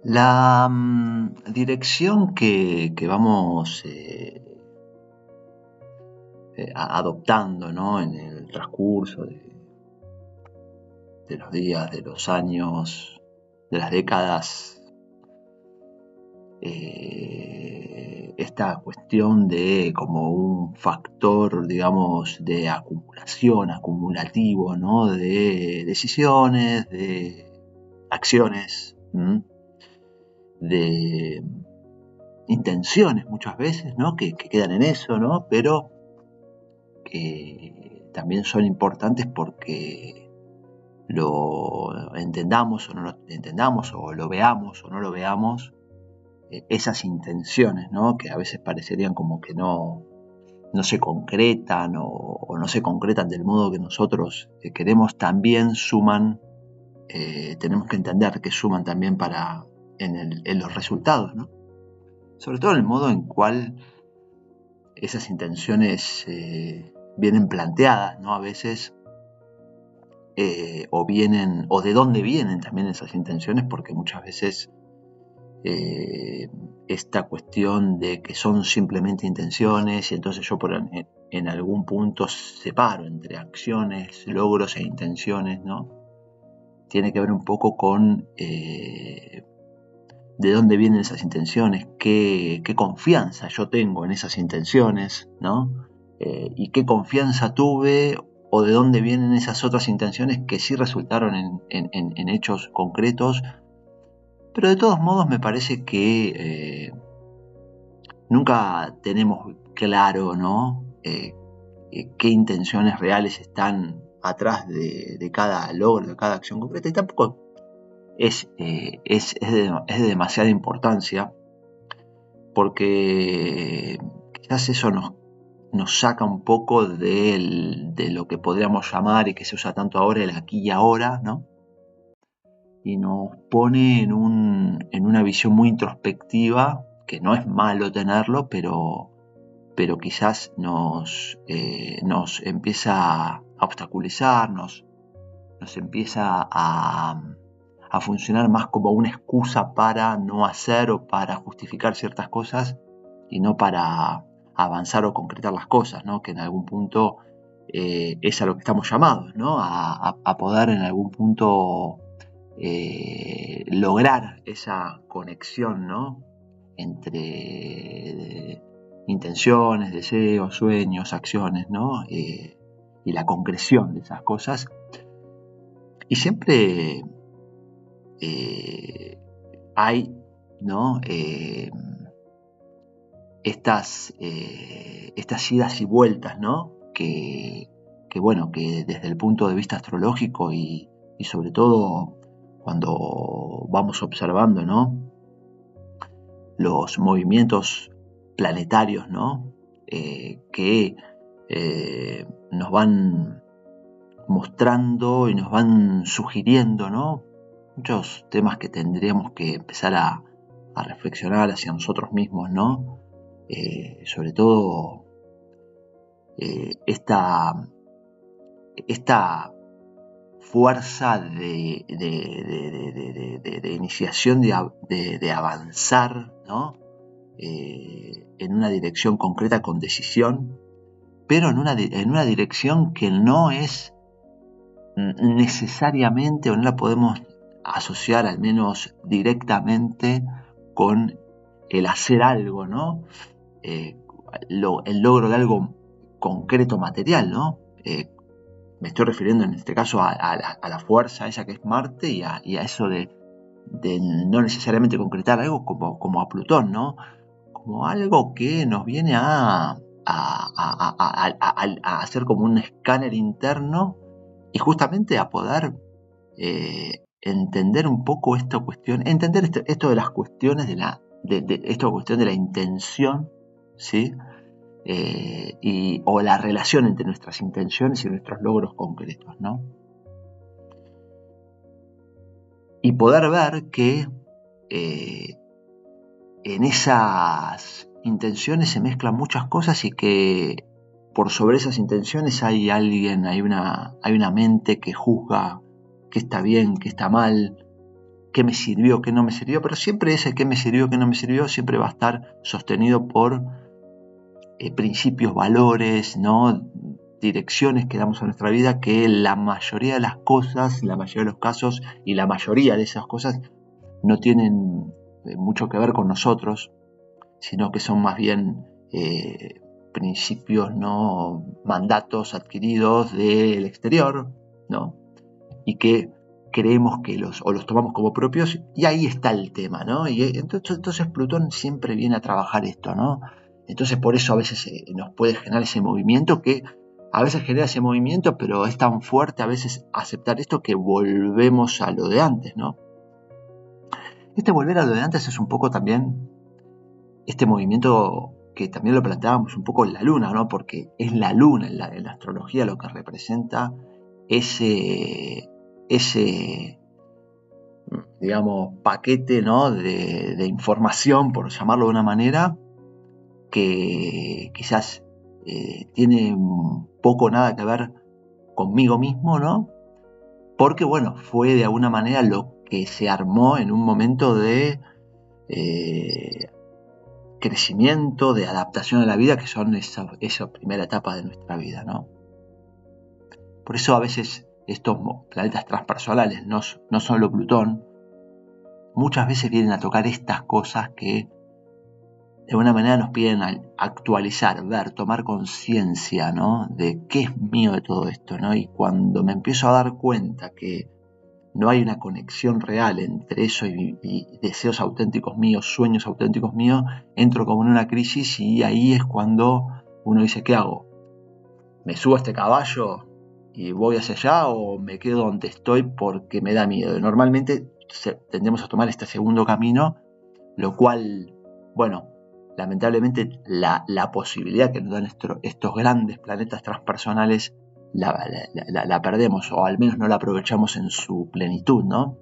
La dirección que vamos adoptando, ¿no?, en el transcurso de los días, de los años, de las décadas, esta cuestión de como un factor, digamos, de acumulación, acumulativo, ¿no?, de decisiones, de acciones, de intenciones muchas veces, ¿no?, que quedan en eso, ¿no?, pero que también son importantes porque lo entendamos o no lo entendamos, o lo veamos o no lo veamos, esas intenciones, ¿no?, que a veces parecerían como que no se concretan o no se concretan del modo que nosotros queremos, también suman, tenemos que entender que suman también en los resultados, ¿no? Sobre todo en el modo en cual esas intenciones vienen planteadas, ¿no? A veces, o de dónde vienen también esas intenciones, porque muchas veces esta cuestión de que son simplemente intenciones, y entonces yo en algún punto separo entre acciones, logros e intenciones, ¿no? Tiene que ver un poco con de dónde vienen esas intenciones, qué confianza yo tengo en esas intenciones, ¿no? Y qué confianza tuve, o de dónde vienen esas otras intenciones que sí resultaron en hechos concretos. Pero de todos modos me parece que nunca tenemos claro, ¿no?, qué intenciones reales están atrás de cada logro, de cada acción concreta, y tampoco es de demasiada importancia, porque quizás eso nos saca un poco de lo que podríamos llamar, y que se usa tanto ahora, el aquí y ahora, ¿no?, y nos pone en una visión muy introspectiva, que no es malo tenerlo, pero quizás nos empieza a obstaculizar, nos empieza a funcionar más como una excusa para no hacer o para justificar ciertas cosas, y no para avanzar o concretar las cosas, ¿no?, que en algún punto es a lo que estamos llamados, ¿no?, a poder en algún punto lograr esa conexión, ¿no?, entre intenciones, deseos, sueños, acciones, ¿no?, y la concreción de esas cosas. Y siempre hay, ¿no?, estas idas y vueltas, ¿no?, que bueno, que desde el punto de vista astrológico y sobre todo cuando vamos observando, ¿no?, los movimientos planetarios, ¿no?, que nos van mostrando y nos van sugiriendo, ¿no?, muchos temas que tendríamos que empezar a reflexionar hacia nosotros mismos, ¿no? Sobre todo esta fuerza de iniciación, de avanzar, ¿no?, en una dirección concreta con decisión, pero en una dirección que no es necesariamente, o no la podemos asociar al menos directamente, con el hacer algo, ¿no? El logro de algo concreto, material, ¿no? Me estoy refiriendo en este caso a la fuerza esa que es Marte, y a eso de no necesariamente concretar algo como a Plutón, ¿no? Como algo que nos viene a hacer como un escáner interno, y justamente a poder entender un poco esta cuestión, entender esto de las cuestiones de esta cuestión de la intención, ¿sí? O la relación entre nuestras intenciones y nuestros logros concretos, ¿no? y poder ver que en esas intenciones se mezclan muchas cosas y que por sobre esas intenciones hay alguien, hay una mente que juzga qué está bien, qué está mal, qué me sirvió, qué no me sirvió, pero siempre ese qué me sirvió, qué no me sirvió, siempre va a estar sostenido por principios, valores, ¿no? Direcciones que damos a nuestra vida, que la mayoría de las cosas, la mayoría de los casos y la mayoría de esas cosas no tienen mucho que ver con nosotros, sino que son más bien principios, ¿no? Mandatos adquiridos del exterior, ¿no? Y que creemos que los tomamos como propios, y ahí está el tema, ¿no? Y entonces Plutón siempre viene a trabajar esto, ¿no? Entonces por eso a veces nos puede generar ese movimiento que a veces genera ese movimiento, pero es tan fuerte a veces aceptar esto que volvemos a lo de antes, ¿no? Este volver a lo de antes es un poco también este movimiento que también lo planteábamos un poco en la luna, ¿no? Porque es la luna en la astrología lo que representa ese digamos, paquete, ¿no? de información, por llamarlo de una manera, que quizás tiene poco o nada que ver conmigo mismo, ¿no? Porque, bueno, fue de alguna manera lo que se armó en un momento de crecimiento, de adaptación a la vida, que son esa primera etapa de nuestra vida, ¿no? Por eso a veces estos planetas transpersonales, no solo Plutón, muchas veces vienen a tocar estas cosas que de alguna manera nos piden actualizar, ver, tomar conciencia, ¿no? De qué es mío de todo esto, ¿no? Y cuando me empiezo a dar cuenta que no hay una conexión real entre eso y deseos auténticos míos, sueños auténticos míos, entro como en una crisis, y ahí es cuando uno dice, ¿qué hago? ¿Me subo a este caballo y voy hacia allá, o me quedo donde estoy porque me da miedo? Normalmente tendemos a tomar este segundo camino, lo cual, bueno, lamentablemente la posibilidad que nos dan estos grandes planetas transpersonales la perdemos, o al menos no la aprovechamos en su plenitud, ¿no?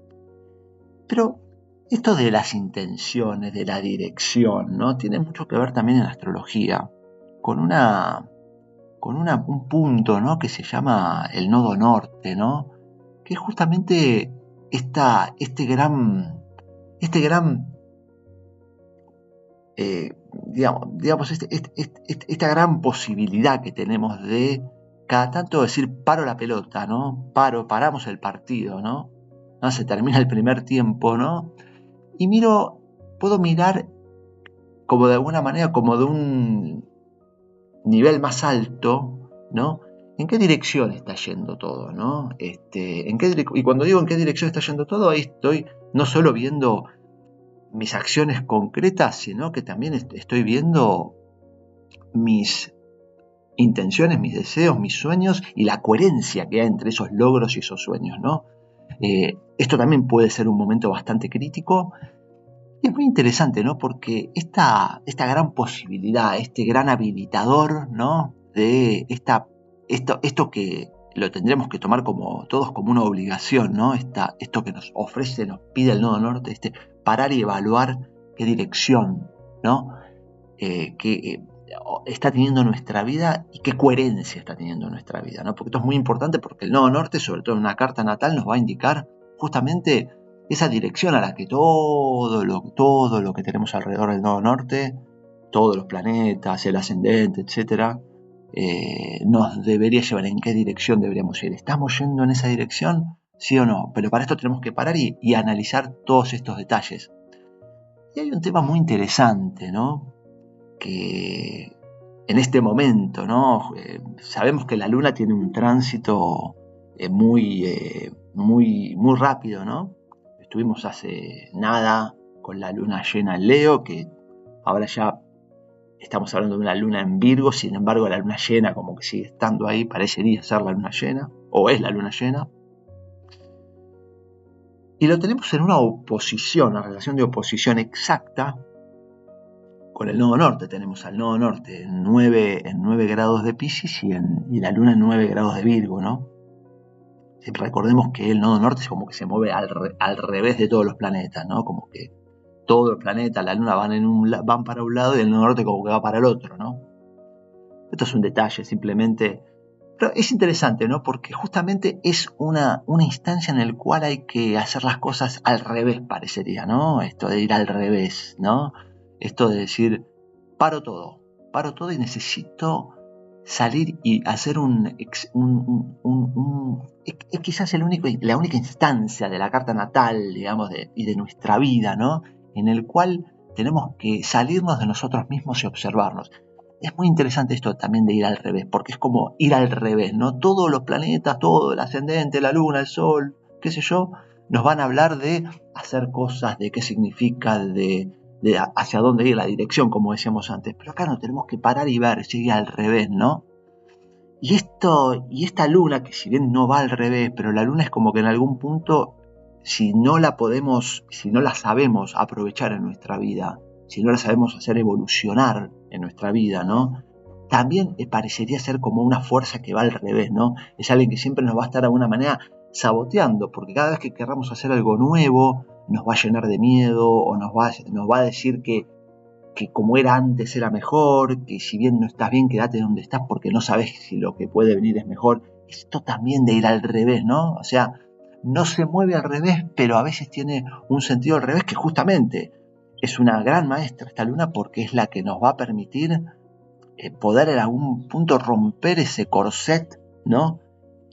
Pero esto de las intenciones, de la dirección, ¿no? Tiene mucho que ver también en la astrología, con un punto, ¿no? Que se llama el nodo norte, ¿no? Que es justamente este gran digamos esta gran posibilidad que tenemos de cada tanto decir paro la pelota, ¿no? Paramos el partido, ¿no? Se termina el primer tiempo, ¿no? Y puedo mirar como de alguna manera, como de un nivel más alto, ¿no? ¿En qué dirección está yendo todo, ¿no? Y cuando digo en qué dirección está yendo todo, ahí estoy no solo viendo mis acciones concretas, sino que también estoy viendo mis intenciones, mis deseos, mis sueños, y la coherencia que hay entre esos logros y esos sueños, ¿no? Esto también puede ser un momento bastante crítico, y es muy interesante, ¿no? Porque esta gran posibilidad, este gran habilitador, ¿no? De esto que lo tendremos que tomar todos como una obligación, ¿no? Esto que nos ofrece, nos pide el nodo norte, parar y evaluar qué dirección, ¿no? Está teniendo nuestra vida y qué coherencia está teniendo nuestra vida, ¿no? Porque esto es muy importante, porque el nodo norte, sobre todo en una carta natal, nos va a indicar justamente esa dirección a la que todo lo que tenemos alrededor del nodo norte, todos los planetas, el ascendente, etcétera, nos debería llevar. ¿En qué dirección deberíamos ir? ¿Estamos yendo en esa dirección? ¿Sí o no? Pero para esto tenemos que parar y analizar todos estos detalles. Y hay un tema muy interesante, ¿no? Que en este momento, ¿no? Sabemos que la Luna tiene un tránsito muy rápido, ¿no? Estuvimos hace nada con la Luna llena en Leo, que ahora ya estamos hablando de una Luna en Virgo. Sin embargo, la Luna llena como que sigue estando ahí, parecería ser la Luna llena, o es la Luna llena. Y lo tenemos en una oposición, una relación de oposición exacta con el nodo norte. Tenemos al nodo norte en 9 grados de Piscis y la Luna en 9 grados de Virgo, ¿no? recordemos que el nodo norte es como que se mueve al revés de todos los planetas, ¿no? Como que todo el planeta, la luna van para un lado y el nodo norte como que va para el otro, ¿no? Esto es un detalle simplemente, pero es interesante, ¿no? Porque justamente es una instancia en la cual hay que hacer las cosas al revés, parecería, ¿no? Esto de ir al revés, ¿no? Esto de decir, paro todo y necesito salir y hacer es quizás la única instancia de la carta natal, digamos, y de nuestra vida, ¿no? En el cual tenemos que salirnos de nosotros mismos y observarnos. Es muy interesante esto también de ir al revés, porque es como ir al revés, ¿no? Todos los planetas, todo el ascendente, la luna, el sol, qué sé yo, nos van a hablar de hacer cosas, de qué significa, de hacia dónde ir, la dirección, como decíamos antes. Pero acá nos tenemos que parar y ver, sigue al revés, ¿no? Y esta luna, que si bien no va al revés, pero la luna es como que en algún punto, si no la sabemos aprovechar en nuestra vida, si no la sabemos hacer evolucionar en nuestra vida, ¿no? También parecería ser como una fuerza que va al revés, ¿no? Es alguien que siempre nos va a estar de alguna manera saboteando, porque cada vez que querramos hacer algo nuevo, nos va a llenar de miedo o nos va a decir que como era antes era mejor, que si bien no estás bien, quédate donde estás porque no sabes si lo que puede venir es mejor. Esto también de ir al revés, ¿no? O sea, no se mueve al revés, pero a veces tiene un sentido al revés que justamente es una gran maestra esta luna porque es la que nos va a permitir poder en algún punto romper ese corset, ¿no?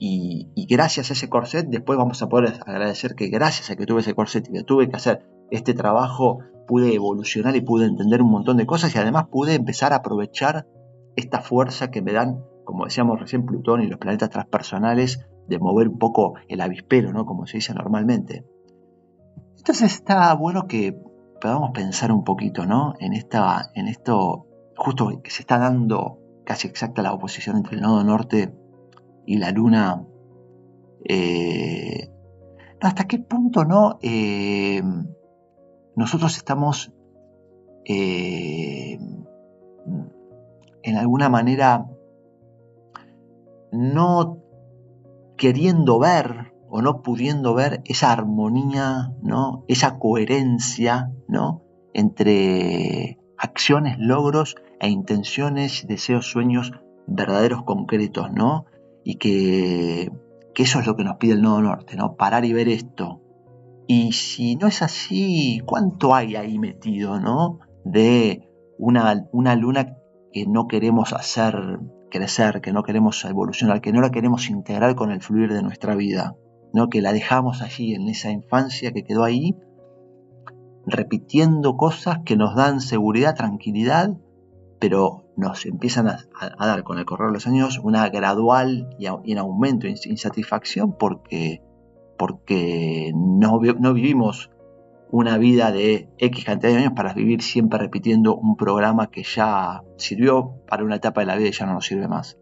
Y gracias a ese corset después vamos a poder agradecer que gracias a que tuve ese corset y que tuve que hacer este trabajo pude evolucionar y pude entender un montón de cosas y además pude empezar a aprovechar esta fuerza que me dan, como decíamos recién, Plutón y los planetas transpersonales, de mover un poco el avispero, ¿no? Como se dice normalmente. Entonces está bueno que podamos pensar un poquito, ¿no? En esto justo que se está dando casi exacta la oposición entre el nodo norte y la luna. ¿Hasta qué punto no nosotros estamos en alguna manera no queriendo ver o no pudiendo ver esa armonía, ¿no? Esa coherencia, ¿no? Entre acciones, logros e intenciones, deseos, sueños verdaderos, concretos, ¿no? Y que eso es lo que nos pide el nodo norte, ¿no? Parar y ver esto. Y si no es así, ¿cuánto hay ahí metido, ¿no? De una luna que no queremos hacer crecer, que no queremos evolucionar, que no la queremos integrar con el fluir de nuestra vida, ¿no? Que la dejamos allí en esa infancia que quedó ahí, repitiendo cosas que nos dan seguridad, tranquilidad, pero nos empiezan a dar con el correr de los años una gradual y en aumento insatisfacción porque no vivimos una vida de X cantidad de años para vivir siempre repitiendo un programa que ya sirvió para una etapa de la vida y ya no nos sirve más.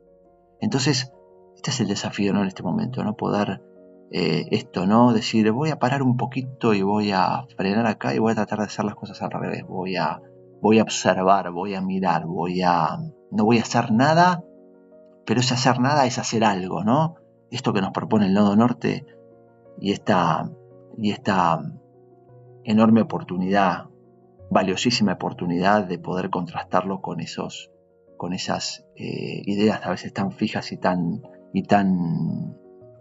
Entonces, este es el desafío, ¿no? En este momento, ¿no? Poder esto, ¿no? Decir, voy a parar un poquito y voy a frenar acá y voy a tratar de hacer las cosas al revés. Voy a observar, voy a mirar, no voy a hacer nada, pero ese hacer nada es hacer algo, ¿no? Esto que nos propone el nodo norte y esta enorme oportunidad, valiosísima oportunidad de poder contrastarlo con esas ideas a veces tan fijas y tan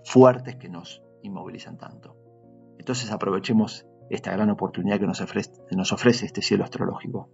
fuertes que nos inmovilizan tanto. Entonces aprovechemos esta gran oportunidad que nos ofrece este cielo astrológico.